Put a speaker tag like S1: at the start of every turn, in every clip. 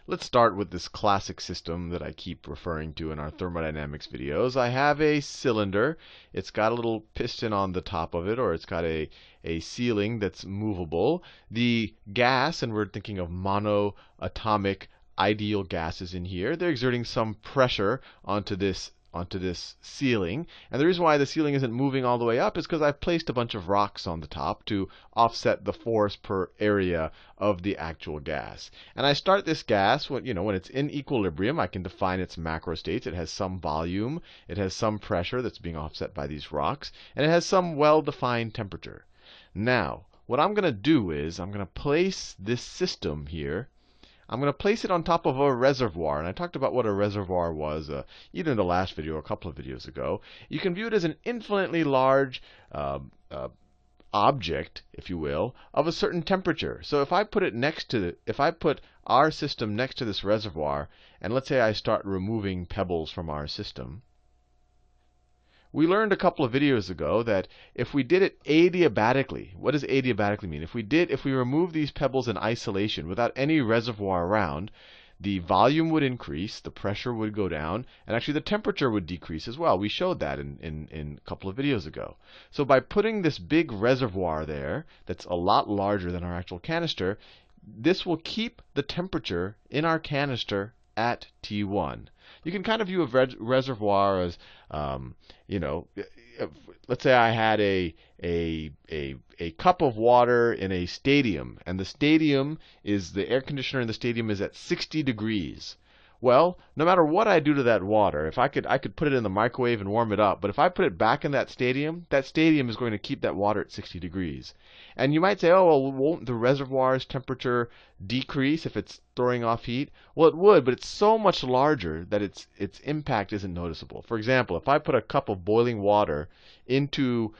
S1: Let's start with this classic system that I keep referring to in our thermodynamics videos. I have a cylinder. It's got a little piston on the top of it, or it's got a sealing that's movable. The gas, and we're thinking of monoatomic ideal gases in here, they're exerting some pressure onto this ceiling. And the reason why the ceiling isn't moving all the way up is because I've placed a bunch of rocks on the top to offset the force per area of the actual gas. And I start this gas when it's in equilibrium. I can define its macro states. It has some volume, it has some pressure that's being offset by these rocks, and it has some well-defined temperature. Now, what I'm going to do is I'm going to place this system here. I'm going to place it on top of a reservoir. And I talked about what a reservoir was either in the last video or a couple of videos ago. You can view it as an infinitely large object, if you will, of a certain temperature. So if I put our system next to this reservoir, and let's say I start removing pebbles from our system, we learned a couple of videos ago that if we did it adiabatically, what does adiabatically mean? If we remove these pebbles in isolation without any reservoir around, the volume would increase, the pressure would go down, and actually the temperature would decrease as well. We showed that in a couple of videos ago. So by putting this big reservoir there, that's a lot larger than our actual canister, this will keep the temperature in our canister at T1. You can kind of view a reservoir as, let's say I had a cup of water in a stadium, and the air conditioner in the stadium is at 60 degrees. Well, no matter what I do to that water, if I could put it in the microwave and warm it up, but if I put it back in that stadium is going to keep that water at 60 degrees. And you might say, oh, well, won't the reservoir's temperature decrease if it's throwing off heat? Well, it would, but it's so much larger that its impact isn't noticeable. For example, if I put a cup of boiling water into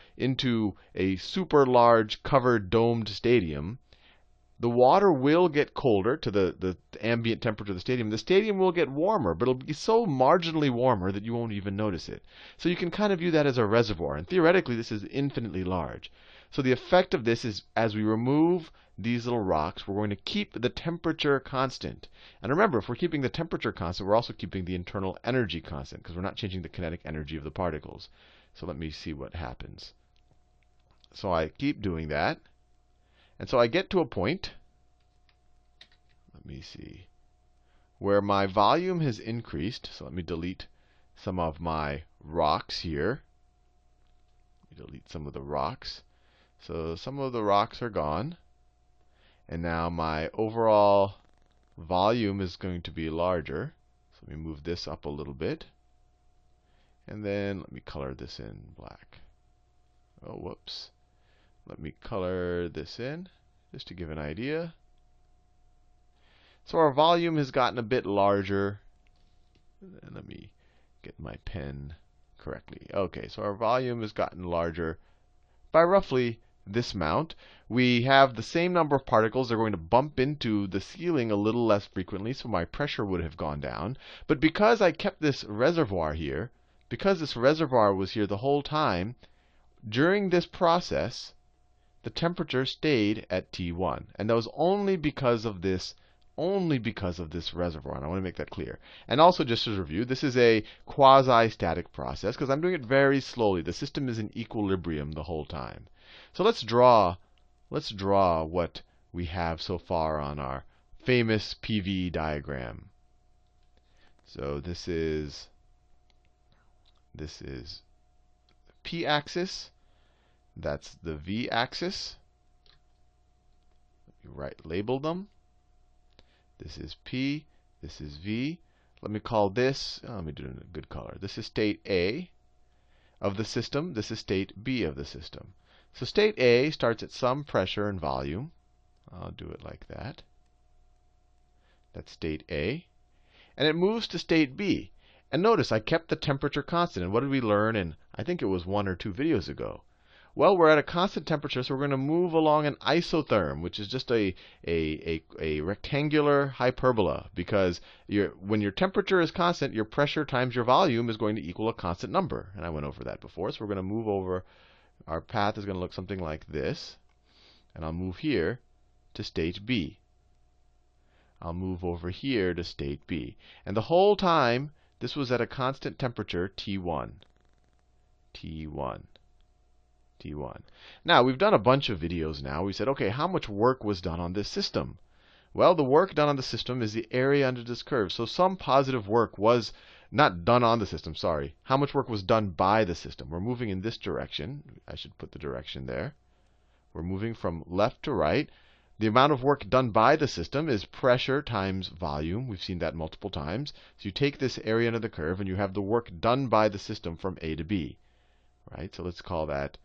S1: a super large covered domed stadium, the water will get colder to the ambient temperature of the stadium. The stadium will get warmer, but it'll be so marginally warmer that you won't even notice it. So you can kind of view that as a reservoir. And theoretically, this is infinitely large. So the effect of this is, as we remove these little rocks, we're going to keep the temperature constant. And remember, if we're keeping the temperature constant, we're also keeping the internal energy constant, because we're not changing the kinetic energy of the particles. So let me see what happens. So I keep doing that. And so I get to a point, let me see, where my volume has increased. So let me delete some of my rocks here. Let me delete some of the rocks. So some of the rocks are gone. And now my overall volume is going to be larger. So let me move this up a little bit. And then let me color this in black. Oh, whoops. Let me color this in, just to give an idea. So our volume has gotten a bit larger. And let me get my pen correctly. Okay, so our volume has gotten larger by roughly this amount. We have the same number of particles. They're going to bump into the ceiling a little less frequently, so my pressure would have gone down. But because I kept this reservoir here, because this reservoir was here the whole time, during this process, the temperature stayed at T1. And that was only because of this reservoir. And I want to make that clear. And also, just as a review, this is a quasi-static process because I'm doing it very slowly. The system is in equilibrium the whole time. So let's draw what we have so far on our famous PV diagram. So this is the p-axis. That's the v-axis. Let me label them. This is P. This is V. Let me call this, let me do it in a good color. This is state A of the system. This is state B of the system. So state A starts at some pressure and volume. I'll do it like that. That's state A. And it moves to state B. And notice I kept the temperature constant. And what did we learn in, I think it was 1 or 2 videos ago? Well, we're at a constant temperature, so we're going to move along an isotherm, which is just a rectangular hyperbola. Because when your temperature is constant, your pressure times your volume is going to equal a constant number. And I went over that before. So we're going to move over. Our path is going to look something like this. And I'll move here to state B. I'll move over here to state B. And the whole time, this was at a constant temperature, T1. T1. T1. Now, we've done a bunch of videos now. We said, okay, how much work was done on this system? Well, the work done on the system is the area under this curve. So some positive work was not done on the system, sorry. How much work was done by the system? We're moving in this direction. I should put the direction there. We're moving from left to right. The amount of work done by the system is pressure times volume. We've seen that multiple times. So you take this area under the curve, and you have the work done by the system from A to B. Right? So let's call that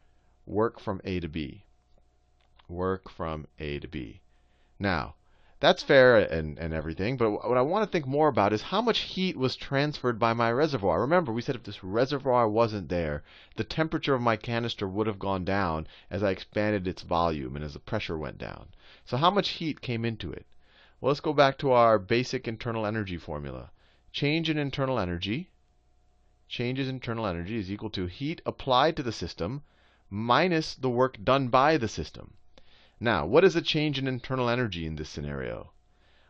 S1: work from A to B. Work from A to B. Now, that's fair and everything, but what I want to think more about is how much heat was transferred by my reservoir. Remember, we said if this reservoir wasn't there, the temperature of my canister would have gone down as I expanded its volume and as the pressure went down. So how much heat came into it? Well, let's go back to our basic internal energy formula. Change in internal energy, changes in internal energy is equal to heat applied to the system minus the work done by the system. Now, what is the change in internal energy in this scenario?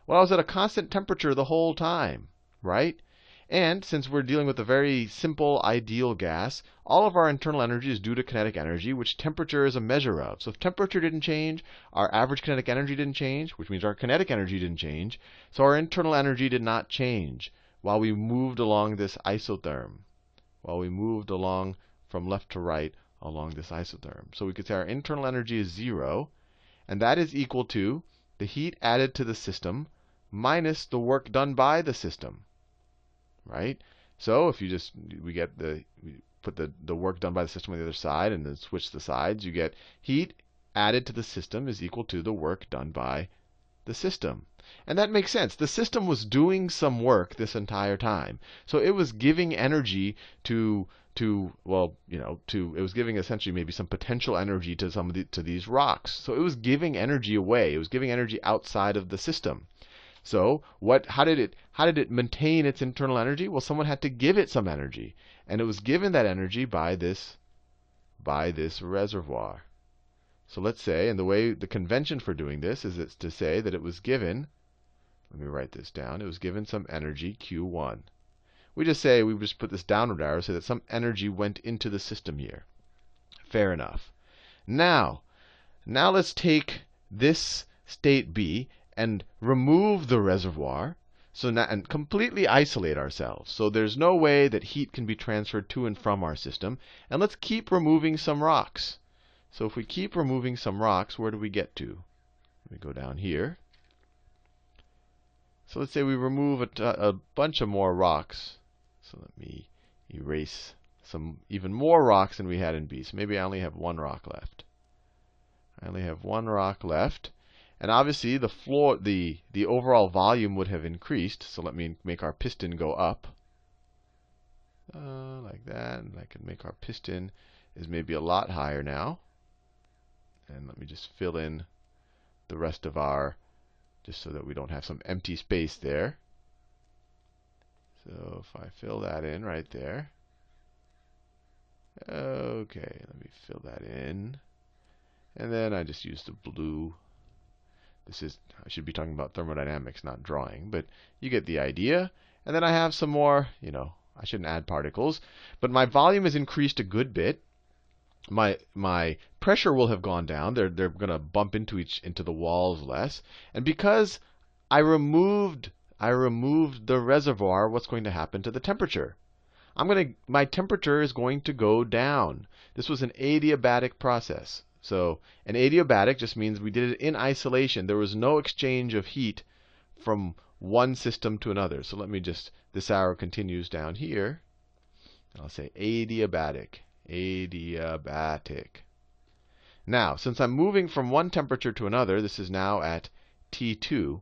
S1: Well, I was at a constant temperature the whole time, right? And since we're dealing with a very simple ideal gas, all of our internal energy is due to kinetic energy, which temperature is a measure of. So if temperature didn't change, our average kinetic energy didn't change, which means our kinetic energy didn't change. So our internal energy did not change while we moved along this isotherm, while we moved along from left to right along this isotherm. So we could say our internal energy is 0. And that is equal to the heat added to the system minus the work done by the system. Right? So if you just, we put the work done by the system on the other side and then switch the sides, you get heat added to the system is equal to the work done by the system. And that makes sense. The system was doing some work this entire time. So it was giving energy it was giving essentially maybe some potential energy to these rocks. So it was giving energy away. It was giving energy outside of the system. So how did it maintain its internal energy? Well, someone had to give it some energy, and it was given that energy by this reservoir. So let's say, and the convention for doing this is to say that it was given, let me write this down, it was given some energy, Q1. We just put this downward arrow so that some energy went into the system here. Fair enough. Now let's take this state B and remove the reservoir and completely isolate ourselves. So there's no way that heat can be transferred to and from our system. And let's keep removing some rocks. So if we keep removing some rocks, where do we get to? Let me go down here. So let's say we remove a bunch of more rocks. So let me erase some even more rocks than we had in B. So maybe I only have one rock left. I only have one rock left. And obviously the overall volume would have increased. So let me make our piston go up. Like that. And I can make our piston is maybe a lot higher now. And let me just fill in the rest of just so that we don't have some empty space there. So if I fill that in right there. Okay, let me fill that in. And then I just use the blue. I should be talking about thermodynamics, not drawing, but you get the idea. And then I have some more, I shouldn't add particles, but my volume has increased a good bit. My pressure will have gone down. They're going to bump into the walls less. And because I removed the reservoir, what's going to happen to the temperature? My temperature is going to go down. This was an adiabatic process. So an adiabatic just means we did it in isolation. There was no exchange of heat from one system to another. So this arrow continues down here. I'll say adiabatic. Adiabatic. Now, since I'm moving from one temperature to another, this is now at T2.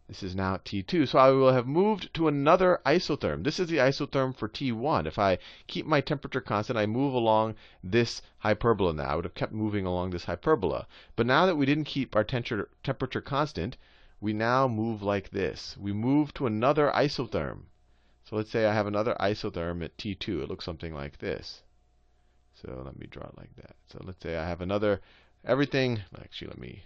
S1: This is now at T2. So I will have moved to another isotherm. This is the isotherm for T1. If I keep my temperature constant, I move along this hyperbola now. I would have kept moving along this hyperbola. But now that we didn't keep our temperature constant, we now move like this. We move to another isotherm. So let's say I have another isotherm at T2. It looks something like this. So let me draw it like that. So let's say I have another, actually let me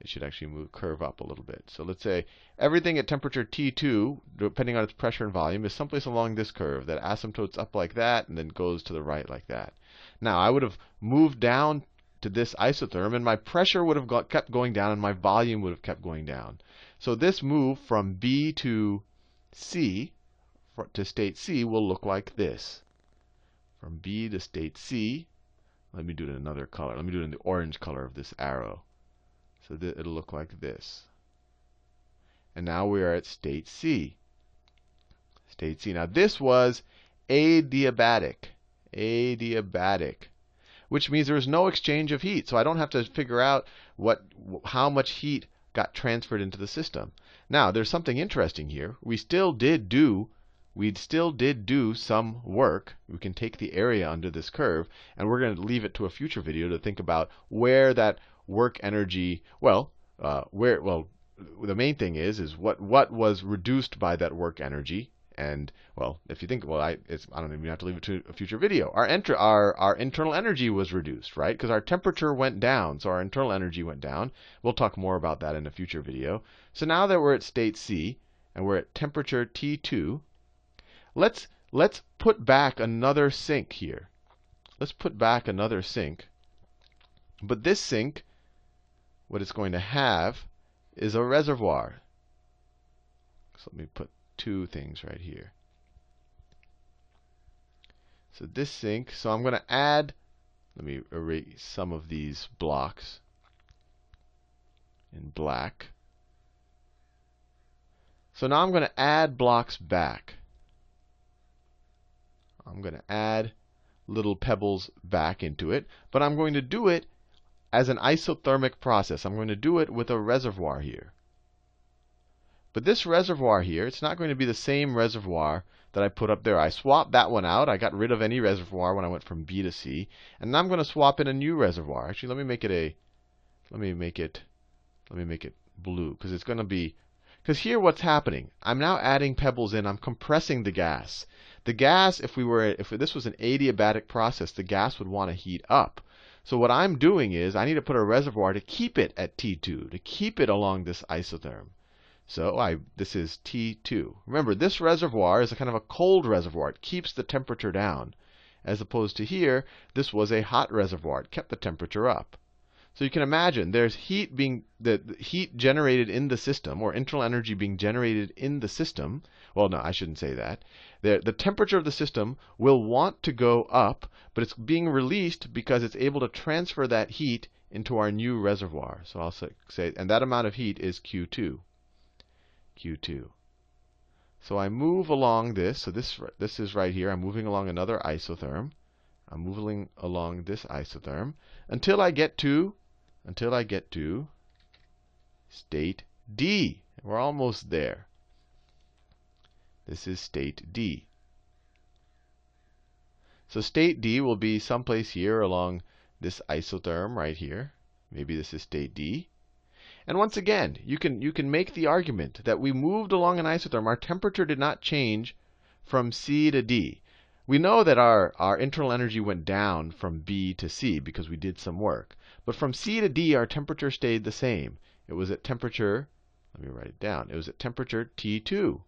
S1: it should actually curve up a little bit. So let's say everything at temperature T2, depending on its pressure and volume, is someplace along this curve that asymptotes up like that and then goes to the right like that. Now, I would have moved down to this isotherm, and my pressure would have kept going down, and my volume would have kept going down. So this move from B to C, to state C, will look like this. From B to state C, let me do it in another color. Let me do it in the orange color of this arrow. So it'll look like this. And now we are at state C. State C. Now this was adiabatic. Adiabatic. Which means there was no exchange of heat. So I don't have to figure out how much heat got transferred into the system. Now, there's something interesting here. We still did do some work. We can take the area under this curve, and we're going to leave it to a future video to think about where that work energy, the main thing is what was reduced by that work energy. And, well, if you think, I don't even have to leave it to a future video. Our internal energy was reduced, right? Because our temperature went down, so our internal energy went down. We'll talk more about that in a future video. So now that we're at state C, and we're at temperature T2, let's put back another sink here. Let's put back another sink. But this sink, what it's going to have is a reservoir. So let me put two things right here. So this sink, so I'm going to add, let me erase some of these blocks in black. So now I'm going to add blocks back. I'm going to add little pebbles back into it, but I'm going to do it as an isothermic process. I'm going to do it with a reservoir here. But this reservoir here, it's not going to be the same reservoir that I put up there. I swapped that one out. I got rid of any reservoir when I went from B to C. And now I'm going to swap in a new reservoir. Actually, let me make it blue, because it's going to be, because here what's happening? I'm now adding pebbles in. I'm compressing the gas. The gas, if this was an adiabatic process, the gas would want to heat up. So what I'm doing is I need to put a reservoir to keep it at T2, to keep it along this isotherm. So this is T2. Remember, this reservoir is a kind of a cold reservoir. It keeps the temperature down. As opposed to here, this was a hot reservoir. It kept the temperature up. So you can imagine there's the heat generated in the system, or internal energy being generated in the system. Well, no, I shouldn't say that. The temperature of the system will want to go up, but it's being released because it's able to transfer that heat into our new reservoir. So I'll say, and that amount of heat is Q2. Q2. So I move along this. So this is right here. I'm moving along another isotherm. I'm moving along this isotherm until I get to state D. We're almost there. This is state D. So state D will be someplace here along this isotherm right here. Maybe this is state D. And once again, you can make the argument that we moved along an isotherm. Our temperature did not change from C to D. We know that our internal energy went down from B to C because we did some work. But from C to D, our temperature stayed the same. It was at temperature, let me write it down. It was at temperature T2,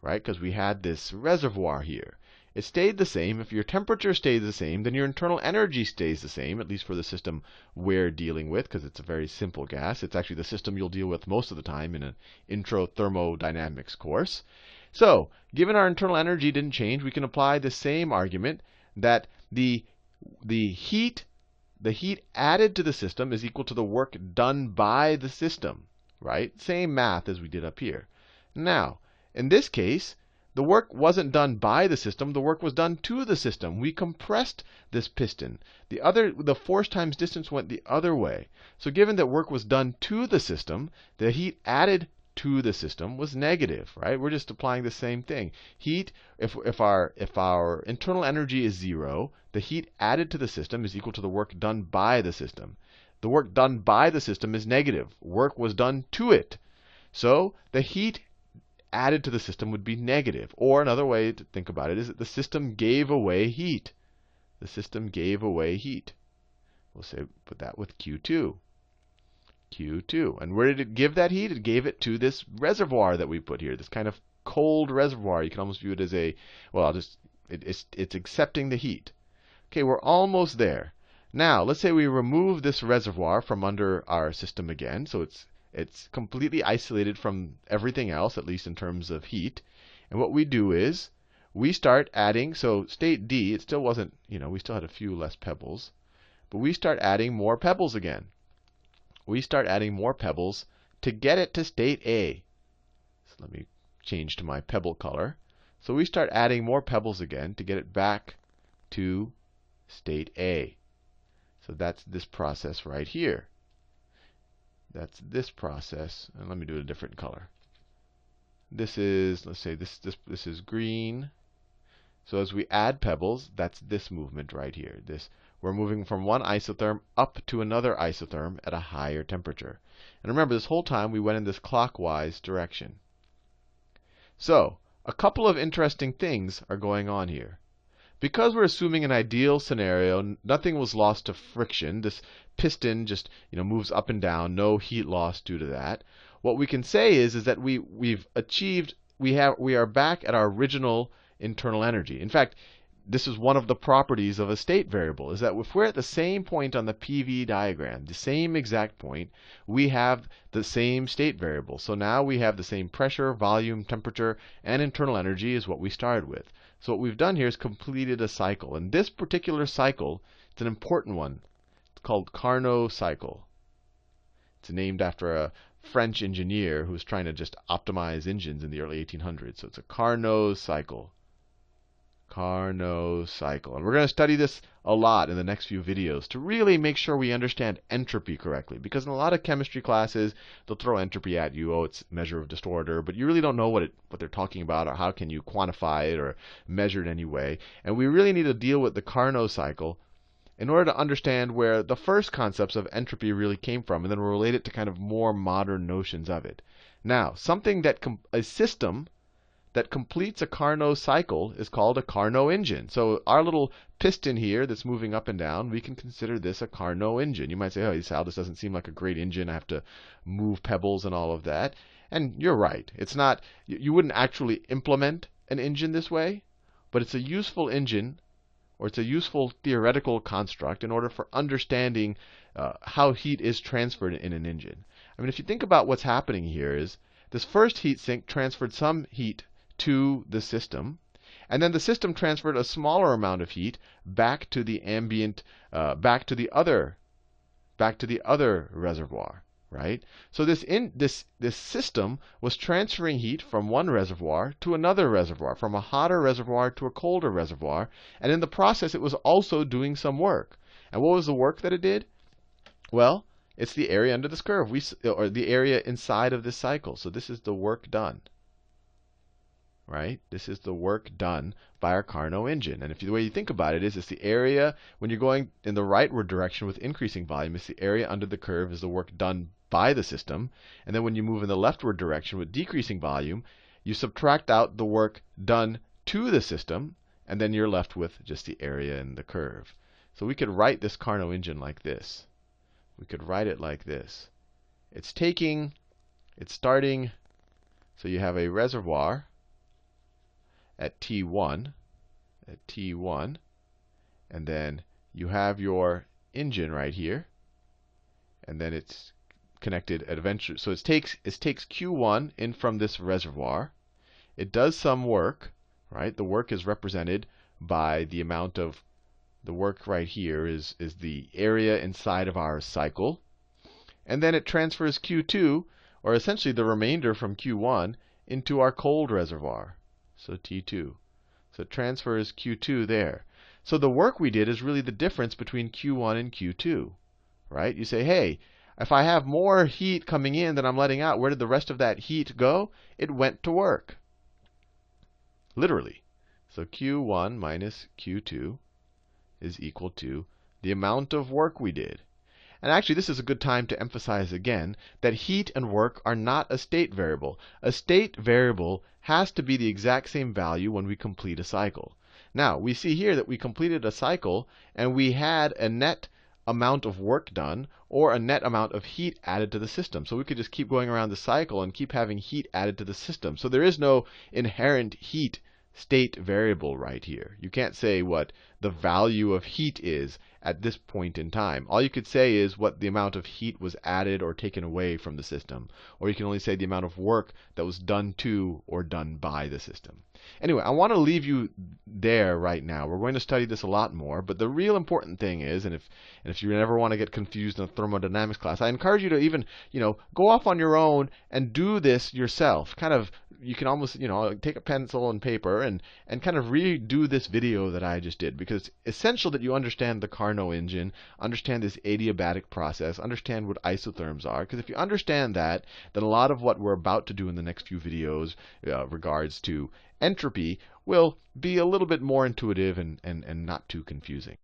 S1: right? Because we had this reservoir here. It stayed the same. If your temperature stays the same, then your internal energy stays the same, at least for the system we're dealing with, because it's a very simple gas. It's actually the system you'll deal with most of the time in an intro thermodynamics course. So, given our internal energy didn't change, we can apply the same argument that the heat added to the system is equal to the work done by the system, right? Same math as we did up here. Now, in this case, the work wasn't done by the system. The work was done to the system. We compressed this piston. The force times distance went the other way. So given that work was done to the system, the heat added to the system was negative, right? We're just applying the same thing. Heat, if our internal energy is 0, the heat added to the system is equal to the work done by the system. The work done by the system is negative. Work was done to it. So the heat added to the system would be negative. Or another way to think about it is that the system gave away heat. The system gave away heat. We'll say put that with Q2. Q2. And where did it give that heat? It gave it to this reservoir that we put here, this kind of cold reservoir. You can almost view it as a, well, it's accepting the heat. Okay, we're almost there. Now, let's say we remove this reservoir from under our system again. So it's completely isolated from everything else, at least in terms of heat. And what we do is we start adding, so state D, it still wasn't, we still had a few less pebbles. But we start adding more pebbles again. We start adding more pebbles to get it to state A. So let me change to my pebble color. So we start adding more pebbles again to get it back to state A. So that's this process right here. That's this process. And let me do a different color. This is, let's say this is green. So as we add pebbles, that's this movement right here. We're moving from one isotherm up to another isotherm at a higher temperature. And remember, this whole time we went in this clockwise direction. So a couple of interesting things are going on here. Because we're assuming an ideal scenario, nothing was lost to friction. This piston just moves up and down, no heat loss due to that. What we can say is that we've achieved, we are back at our original internal energy. In fact, this is one of the properties of a state variable, is that if we're at the same point on the PV diagram, the same exact point, we have the same state variable. So now we have the same pressure, volume, temperature, and internal energy as what we started with. So what we've done here is completed a cycle. And this particular cycle, it's an important one. It's called Carnot cycle. It's named after a French engineer who was trying to just optimize engines in the early 1800s. So it's a Carnot cycle. Carnot cycle. And we're going to study this a lot in the next few videos to really make sure we understand entropy correctly. Because in a lot of chemistry classes, they'll throw entropy at you. Oh, it's measure of disorder. But you really don't know what they're talking about or how can you quantify it or measure it anyway. And we really need to deal with the Carnot cycle in order to understand where the first concepts of entropy really came from. And then we'll relate it to kind of more modern notions of it. Now, a system that completes a Carnot cycle is called a Carnot engine. So our little piston here that's moving up and down, we can consider this a Carnot engine. You might say, oh, Sal, this doesn't seem like a great engine. I have to move pebbles and all of that. And you're right. It's not, you wouldn't actually implement an engine this way, but it's a useful engine, or it's a useful theoretical construct in order for understanding how heat is transferred in an engine. I mean, if you think about what's happening here is this first heat sink transferred some heat to the system, and then the system transferred a smaller amount of heat back to the ambient, back to the other reservoir, right? So this system was transferring heat from one reservoir to another reservoir, from a hotter reservoir to a colder reservoir, and in the process it was also doing some work. And what was the work that it did? Well, it's the area under this curve, or the area inside of this cycle. So this is the work done. Right? This is the work done by our Carnot engine. And the way you think about it is it's the area, when you're going in the rightward direction with increasing volume, it's the area under the curve is the work done by the system. And then when you move in the leftward direction with decreasing volume, you subtract out the work done to the system, and then you're left with just the area in the curve. So we could write this Carnot engine like this. We could write it like this. It's starting, so you have a reservoir at T1, and then you have your engine right here, and then it's connected at eventually. So it takes Q1 in from this reservoir. It does some work, right? The work is represented by the amount of the work right here is the area inside of our cycle, and then it transfers Q2, or essentially the remainder from Q1, into our cold reservoir. So T2. So it transfers Q2 there. So the work we did is really the difference between Q1 and Q2. Right? You say, hey, if I have more heat coming in than I'm letting out, where did the rest of that heat go? It went to work. Literally. So Q1 minus Q2 is equal to the amount of work we did. And actually, this is a good time to emphasize again that heat and work are not a state variable. A state variable has to be the exact same value when we complete a cycle. Now, we see here that we completed a cycle and we had a net amount of work done or a net amount of heat added to the system. So we could just keep going around the cycle and keep having heat added to the system. So there is no inherent heat state variable right here. You can't say what the value of heat is at this point in time. All you could say is what the amount of heat was added or taken away from the system. Or you can only say the amount of work that was done to or done by the system. Anyway, I want to leave you there right now. We're going to study this a lot more, but the real important thing is, and if you ever want to get confused in a thermodynamics class, I encourage you to even, go off on your own and do this yourself. Kind of, you can almost, take a pencil and paper and kind of redo this video that I just did, because it's essential that you understand the Carnot engine, understand this adiabatic process, understand what isotherms are, because if you understand that, then a lot of what we're about to do in the next few videos regards to entropy will be a little bit more intuitive and not too confusing.